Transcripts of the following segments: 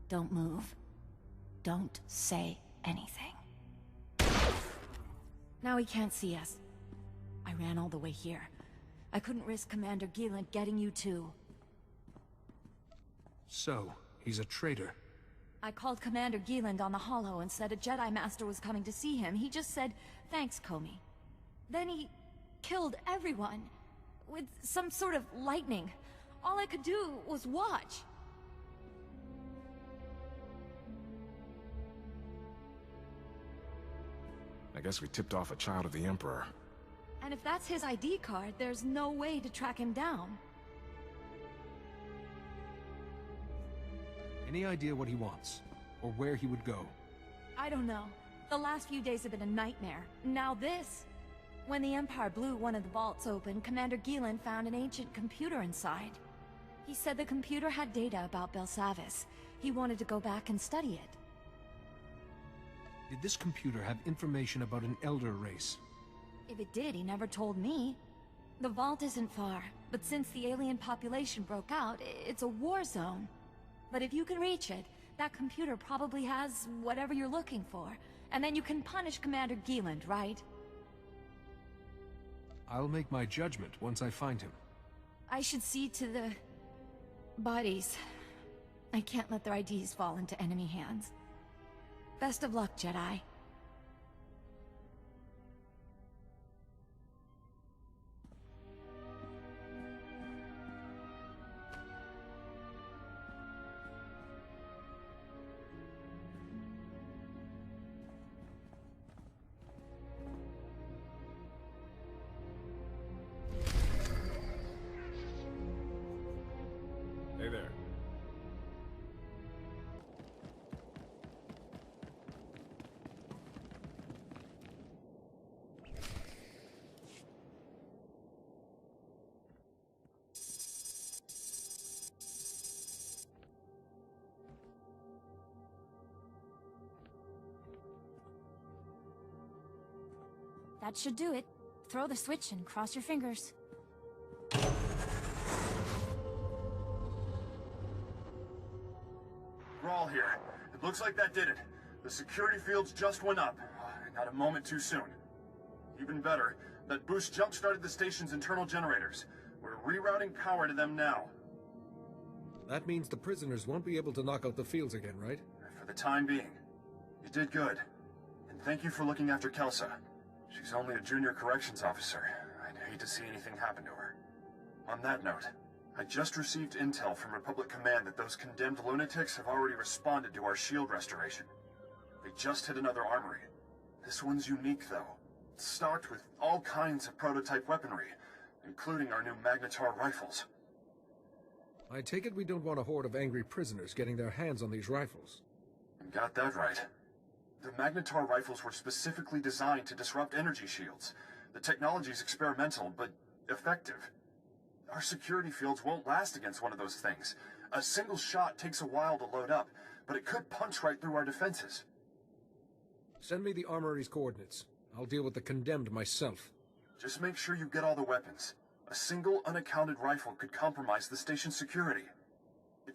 Don't move. Don't say anything. Now he can't see us. I ran all the way here. I couldn't risk Commander Gieland getting you too. So, he's a traitor. I called Commander Gieland on the holo and said a Jedi Master was coming to see him. He just said, "Thanks, Comey." Then he killed everyone with some sort of lightning. All I could do was watch. I guess we tipped off a child of the Emperor. And if that's his ID card, there's no way to track him down. Any idea what he wants? Or where he would go? I don't know. The last few days have been a nightmare. Now this. When the Empire blew one of the vaults open, Commander Gieland found an ancient computer inside. He said the computer had data about Belsavis. He wanted to go back and study it. Did this computer have information about an elder race? If it did, he never told me. The vault isn't far, but since the alien population broke out, it's a war zone. But if you can reach it, that computer probably has whatever you're looking for. And then you can punish Commander Gieland, right? I'll make my judgment once I find him. I should see to the bodies. I can't let their IDs fall into enemy hands. Best of luck, Jedi. Hey there. That should do it. Throw the switch and cross your fingers. We're all here. It looks like that did it. The security fields just went up. Not a moment too soon. Even better, that boost jump-started the station's internal generators. We're rerouting power to them now. That means the prisoners won't be able to knock out the fields again, right? For the time being. You did good. And thank you for looking after Kelsa. She's only a junior corrections officer. I'd hate to see anything happen to her. On that note, I just received intel from Republic Command that those condemned lunatics have already responded to our shield restoration. They just hit another armory. This one's unique, though. It's stocked with all kinds of prototype weaponry, including our new Magnetar rifles. I take it we don't want a horde of angry prisoners getting their hands on these rifles. Got that right. The Magnetar rifles were specifically designed to disrupt energy shields. The technology's experimental, but effective. Our security fields won't last against one of those things. A single shot takes a while to load up, but it could punch right through our defenses. Send me the armory's coordinates. I'll deal with the condemned myself. Just make sure you get all the weapons. A single unaccounted rifle could compromise the station's security.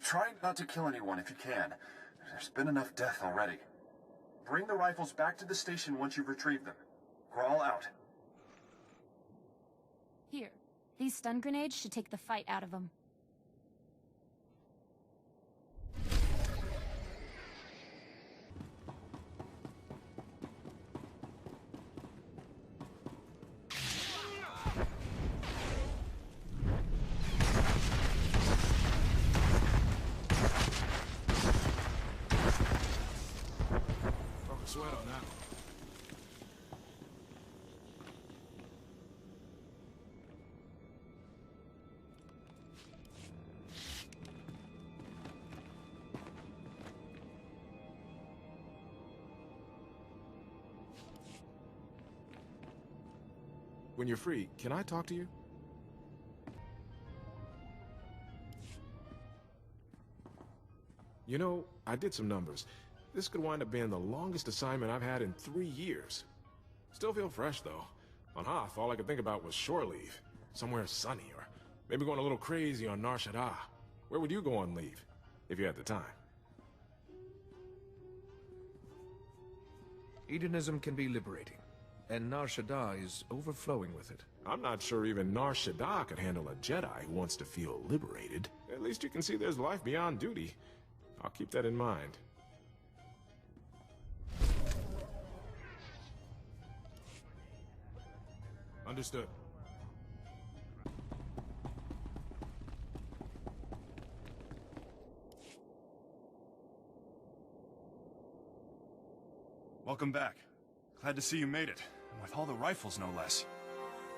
Try not to kill anyone if you can. There's been enough death already. Bring the rifles back to the station once you've retrieved them. We're all out. Here. These stun grenades should take the fight out of them. Broke a sweat on that one. When you're free, can I talk to you? You know, I did some numbers. This could wind up being the longest assignment I've had in 3 years. Still feel fresh, though. On Hoth, all I could think about was shore leave. Somewhere sunny, or maybe going a little crazy on Nar Shaddaa. Where would you go on leave, if you had the time? Hedonism can be liberating, and Nar Shaddaa is overflowing with it. I'm not sure even Nar Shaddaa could handle a Jedi who wants to feel liberated. At least you can see there's life beyond duty. I'll keep that in mind. Understood. Welcome back. Glad to see you made it, and with all the rifles no less.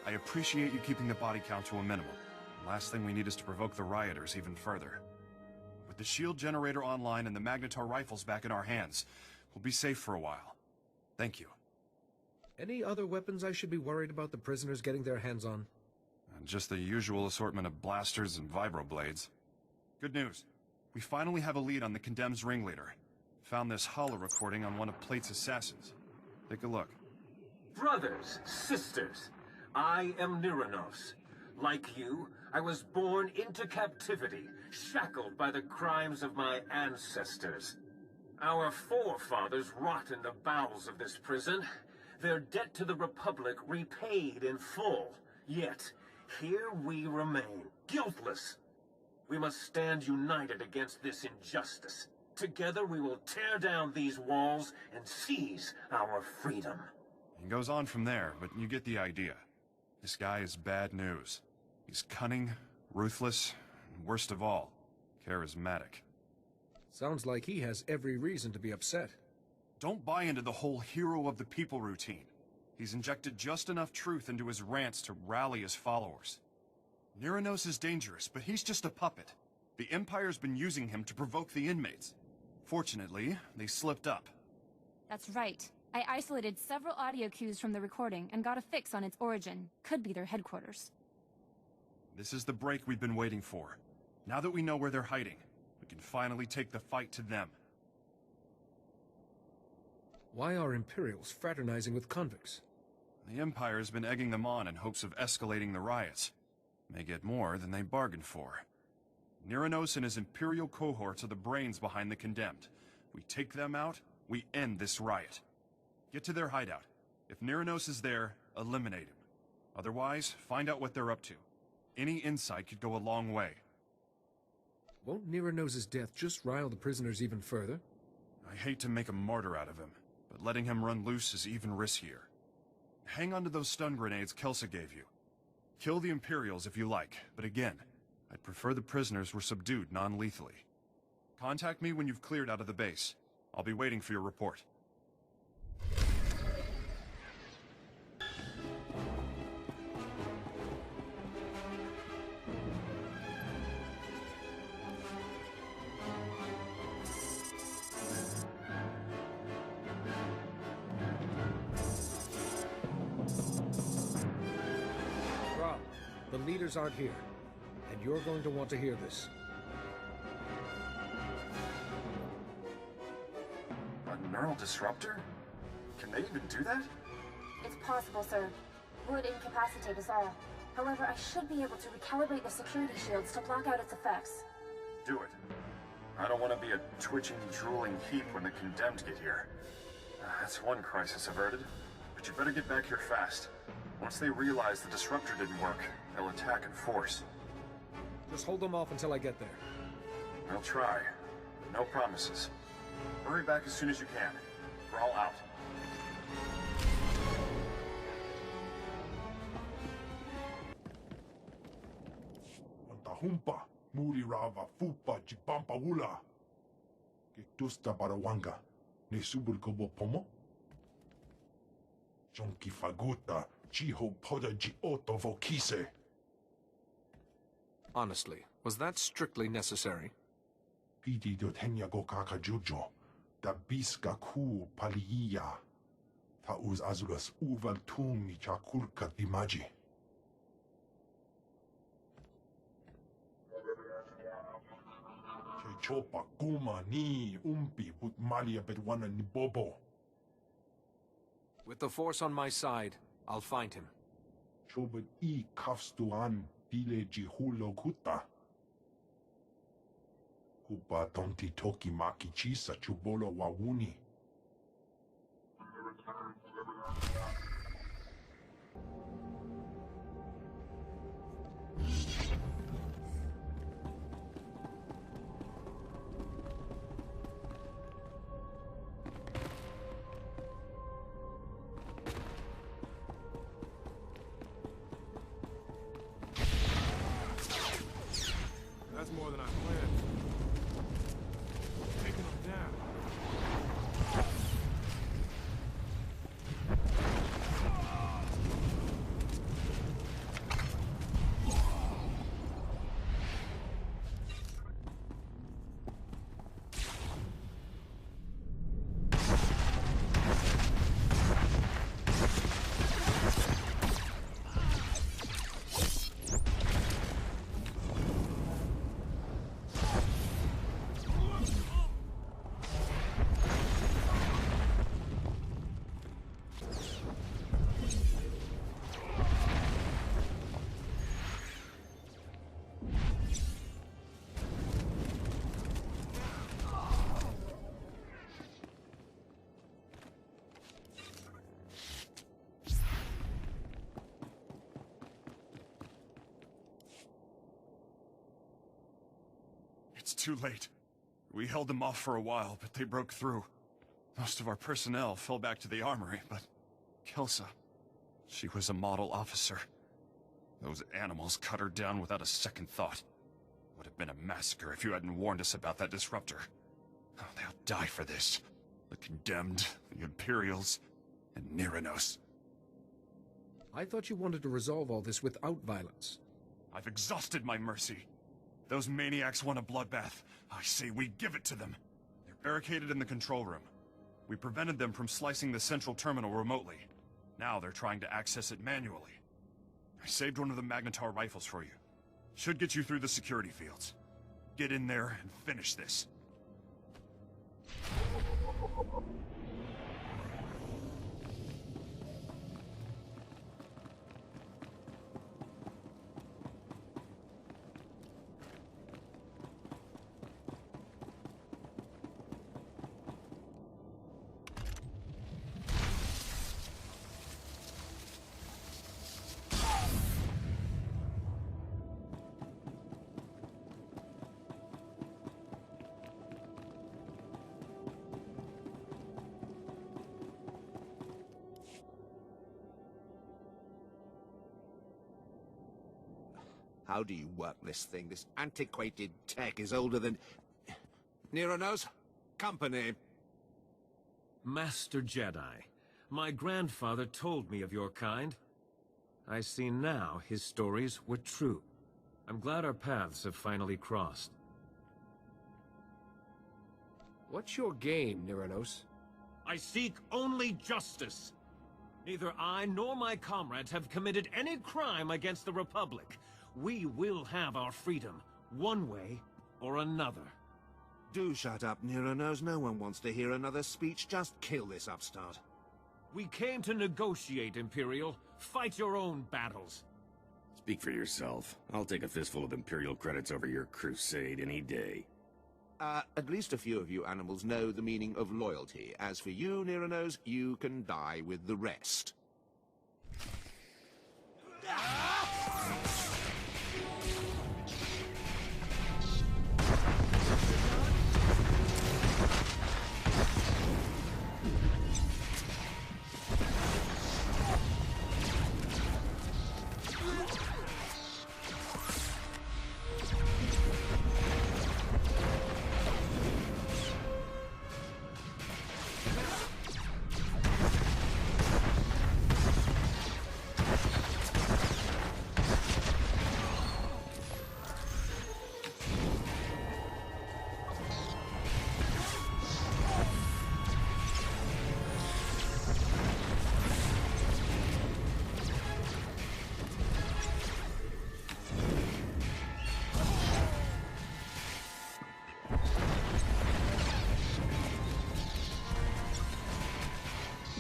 I appreciate you keeping the body count to a minimum. The last thing we need is to provoke the rioters even further. With the shield generator online and the Magnetar rifles back in our hands, we'll be safe for a while. Thank you. Any other weapons I should be worried about the prisoners getting their hands on? Just the usual assortment of blasters and vibroblades. Good news. We finally have a lead on the Condemned's ringleader. Found this holo recording on one of Plate's assassins. Take a look. Brothers, sisters, I am Niranos. Like you, I was born into captivity, shackled by the crimes of my ancestors. Our forefathers rot in the bowels of this prison, their debt to the Republic repaid in full. Yet, here we remain, guiltless. We must stand united against this injustice. Together we will tear down these walls and seize our freedom. It goes on from there, but you get the idea. This guy is bad news. He's cunning, ruthless, and worst of all, charismatic. Sounds like he has every reason to be upset. Don't buy into the whole hero of the people routine. He's injected just enough truth into his rants to rally his followers. Niranos is dangerous, but he's just a puppet. The Empire's been using him to provoke the inmates. Fortunately, they slipped up. That's right. I isolated several audio cues from the recording and got a fix on its origin. Could be their headquarters. This is the break we've been waiting for. Now that we know where they're hiding, we can finally take the fight to them. Why are Imperials fraternizing with convicts? The Empire has been egging them on in hopes of escalating the riots. May get more than they bargained for. Niranos and his Imperial cohorts are the brains behind the Condemned. We take them out, we end this riot. Get to their hideout. If Niranos is there, eliminate him. Otherwise, find out what they're up to. Any insight could go a long way. Won't Niranos' death just rile the prisoners even further? I hate to make a martyr out of him, but letting him run loose is even riskier. Hang on to those stun grenades Kelsa gave you. Kill the Imperials if you like, but again, I'd prefer the prisoners were subdued non-lethally. Contact me when you've cleared out of the base. I'll be waiting for your report. Rob, the leaders aren't here, and you're going to want to hear this. A neural disruptor? Can they even do that? It's possible, sir. Would incapacitate us all. However, I should be able to recalibrate the security shields to block out its effects. Do it. I don't want to be a twitching, drooling heap when the Condemned get here. That's one crisis averted. But you better get back here fast. Once they realize the disruptor didn't work, they'll attack in force. Just hold them off until I get there. I'll try. No promises. Hurry back as soon as you can. We're all out. Humpa, muri rava fupa chipampa wula. Kektusta barawanga, ne subur kobo pomo. Jonki faguta, chiho poda ji oto vokise. Honestly, was that strictly necessary? Pidi dotenya go kaka jujo, da biska ku paliya. Ta uz azuras uval tum ni chakulka dimaji. Chopa kuma ni umpi put malia betwana ni bobo. With the Force on my side, I'll find him. Chobot I kafstuan dile jihulo kuta. Kupa tonti toki maki chisa chubolo wawuni. too late. We held them off for a while, but they broke through. Most of our personnel fell back to the armory, but Kelsa, she was a model officer. Those animals cut her down without a second thought. Would have been a massacre if you hadn't warned us about that disruptor. Oh, they'll die for this. The Condemned, the Imperials, and Niranos. I thought you wanted to resolve all this without violence. I've exhausted my mercy. Those maniacs want a bloodbath. I say we give it to them. They're barricaded in the control room. We prevented them from slicing the central terminal remotely. Now they're trying to access it manually. I saved one of the Magnetar rifles for you. Should get you through the security fields. Get in there and finish this. How do you work this thing? This antiquated tech is older than... Niranos? Company. Master Jedi, my grandfather told me of your kind. I see now his stories were true. I'm glad our paths have finally crossed. What's your game, Niranos? I seek only justice. Neither I nor my comrades have committed any crime against the Republic. We will have our freedom, one way or another. Do shut up, Niranos. No one wants to hear another speech. Just kill this upstart. We came to negotiate, Imperial. Fight your own battles. Speak for yourself. I'll take a fistful of Imperial credits over your crusade any day. At least a few of you animals know the meaning of loyalty. As for you, Niranos, you can die with the rest.